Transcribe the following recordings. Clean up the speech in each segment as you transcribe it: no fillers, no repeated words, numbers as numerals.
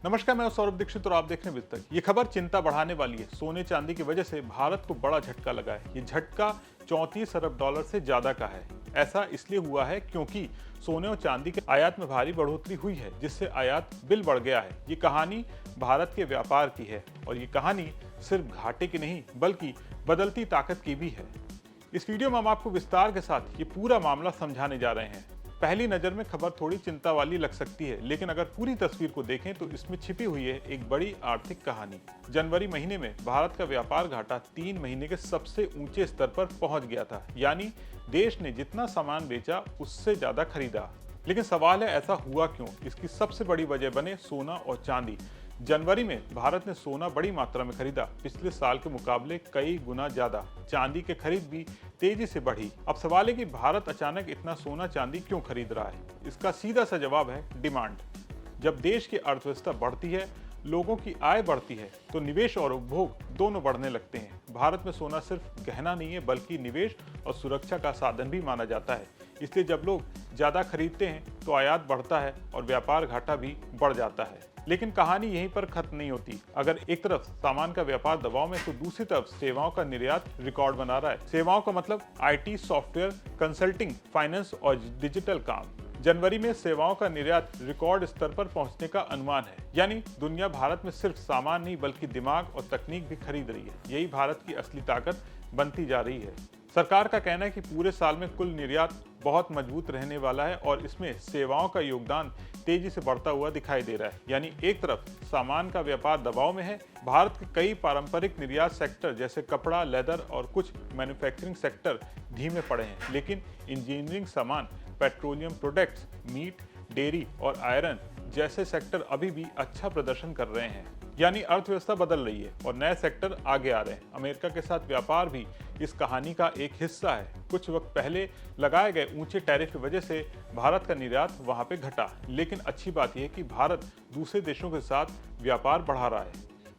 नमस्कार, मैं सौरभ दीक्षित और आप देख रहे हैं विस्तक। ये खबर चिंता बढ़ाने वाली है। सोने चांदी की वजह से भारत को बड़ा झटका लगा है। ये झटका 34 अरब डॉलर से ज्यादा का है। ऐसा इसलिए हुआ है क्योंकि सोने और चांदी के आयात में भारी बढ़ोतरी हुई है, जिससे आयात बिल बढ़ गया है। ये कहानी भारत के व्यापार की है और ये कहानी सिर्फ घाटे की नहीं बल्कि बदलती ताकत की भी है। इस वीडियो में हम आपको विस्तार के साथ ये पूरा मामला समझाने जा रहे हैं। पहली नजर में खबर थोड़ी चिंता वाली लग सकती है, लेकिन अगर पूरी तस्वीर को देखें तो इसमें छिपी हुई है एक बड़ी आर्थिक कहानी। जनवरी महीने में भारत का व्यापार घाटा 3 महीने के सबसे ऊंचे स्तर पर पहुंच गया था, यानी देश ने जितना सामान बेचा उससे ज्यादा खरीदा। लेकिन सवाल है, ऐसा हुआ क्यों? इसकी सबसे बड़ी वजह बने सोना और चांदी। जनवरी में भारत ने सोना बड़ी मात्रा में खरीदा, पिछले साल के मुकाबले कई गुना ज्यादा। चांदी की खरीद भी तेजी से बढ़ी। अब सवाल है कि भारत अचानक इतना सोना चांदी क्यों खरीद रहा है? इसका सीधा सा जवाब है डिमांड। जब देश की अर्थव्यवस्था बढ़ती है, लोगों की आय बढ़ती है, तो निवेश और उपभोग दोनों बढ़ने लगते हैं। भारत में सोना सिर्फ गहना नहीं है बल्कि निवेश और सुरक्षा का साधन भी माना जाता है। इसलिए जब लोग ज्यादा खरीदते हैं तो आयात बढ़ता है और व्यापार घाटा भी बढ़ जाता है। लेकिन कहानी यहीं पर खत्म नहीं होती। अगर एक तरफ सामान का व्यापार दबाव में, तो दूसरी तरफ सेवाओं का निर्यात रिकॉर्ड बना रहा है। सेवाओं का मतलब आईटी, सॉफ्टवेयर, कंसल्टिंग, फाइनेंस और डिजिटल काम। जनवरी में सेवाओं का निर्यात रिकॉर्ड स्तर पर पहुंचने का अनुमान है। यानी दुनिया भारत में सिर्फ सामान नहीं बल्कि दिमाग और तकनीक भी खरीद रही है। यही भारत की असली ताकत बनती जा रही है। सरकार का कहना है कि पूरे साल में कुल निर्यात बहुत मजबूत रहने वाला है और इसमें सेवाओं का योगदान तेजी से बढ़ता हुआ दिखाई दे रहा है। यानी एक तरफ सामान का व्यापार दबाव में है, भारत के कई पारंपरिक निर्यात सेक्टर जैसे कपड़ा, लेदर और कुछ मैन्युफैक्चरिंग सेक्टर धीमे पड़े हैं, लेकिन इंजीनियरिंग सामान, पेट्रोलियम प्रोडक्ट्स, मीट, डेयरी और आयरन जैसे सेक्टर अभी भी अच्छा प्रदर्शन कर रहे हैं। यानी अर्थव्यवस्था बदल रही है और नए सेक्टर आगे आ रहे हैं। अमेरिका के साथ व्यापार भी इस कहानी का एक हिस्सा है। कुछ वक्त पहले लगाए गए ऊंचे टैरिफ की वजह से भारत का निर्यात वहां पे घटा, लेकिन अच्छी बात यह है कि भारत दूसरे देशों के साथ व्यापार बढ़ा रहा है।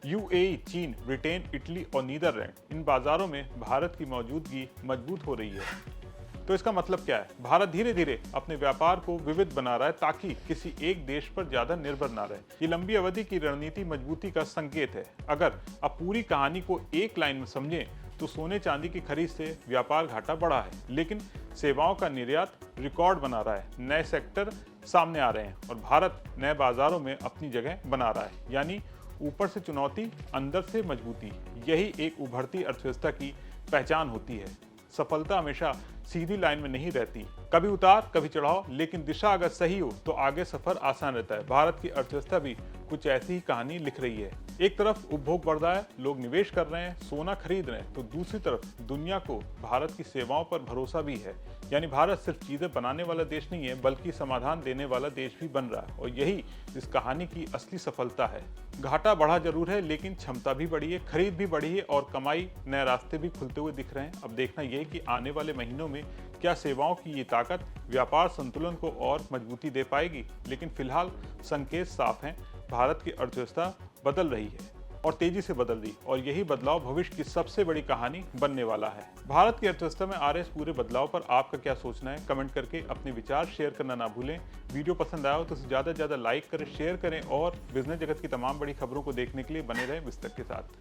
यूएई, चीन, ब्रिटेन, इटली और नीदरलैंड, इन बाजारों में भारत की मौजूदगी मजबूत हो रही है। तो इसका मतलब क्या है? भारत धीरे धीरे अपने व्यापार को विविध बना रहा है ताकि किसी एक देश पर ज्यादा निर्भर ना रहे। ये लंबी अवधि की रणनीति मजबूती का संकेत है। अगर अब पूरी कहानी को एक लाइन में समझें तो सोने चांदी की खरीद से व्यापार घाटा बढ़ा है, लेकिन सेवाओं का निर्यात रिकॉर्ड बना रहा है, नए सेक्टर सामने आ रहे हैं और भारत नए बाजारों में अपनी जगह बना रहा है। यानी ऊपर से चुनौती, अंदर से मजबूती। यही एक उभरती अर्थव्यवस्था की पहचान होती है। सफलता हमेशा सीधी लाइन में नहीं रहती, कभी उतार कभी चढ़ाव, लेकिन दिशा अगर सही हो तो आगे सफर आसान रहता है। भारत की अर्थव्यवस्था भी कुछ ऐसी ही कहानी लिख रही है। एक तरफ उपभोग बढ़ रहा है, लोग निवेश कर रहे हैं, सोना खरीद रहे हैं, तो दूसरी तरफ दुनिया को भारत की सेवाओं पर भरोसा भी है। यानी भारत सिर्फ चीजें बनाने वाला देश नहीं है बल्कि समाधान देने वाला देश भी बन रहा है और यही इस कहानी की असली सफलता है। घाटा बढ़ा जरूर है, लेकिन क्षमता भी बढ़ी है, खरीद भी बढ़ी है और कमाई नए रास्ते भी खुलते हुए दिख रहे हैं। अब देखना यह है कि आने वाले महीनों में क्या सेवाओं की ये ताकत व्यापार संतुलन को और मजबूती दे पाएगी। लेकिन फिलहाल संकेत साफ हैं, भारत की अर्थव्यवस्था बदल रही है और तेजी से बदल रही, और यही बदलाव भविष्य की सबसे बड़ी कहानी बनने वाला है। भारत की अर्थव्यवस्था में आ रहे इस पूरे बदलाव पर आपका क्या सोचना है? कमेंट करके अपने विचार शेयर करना ना भूलें। वीडियो पसंद आया हो तो इसे ज़्यादा से ज़्यादा लाइक करें, शेयर करें और बिजनेस जगत की तमाम बड़ी खबरों को देखने के लिए बने रहें विस्तक के साथ।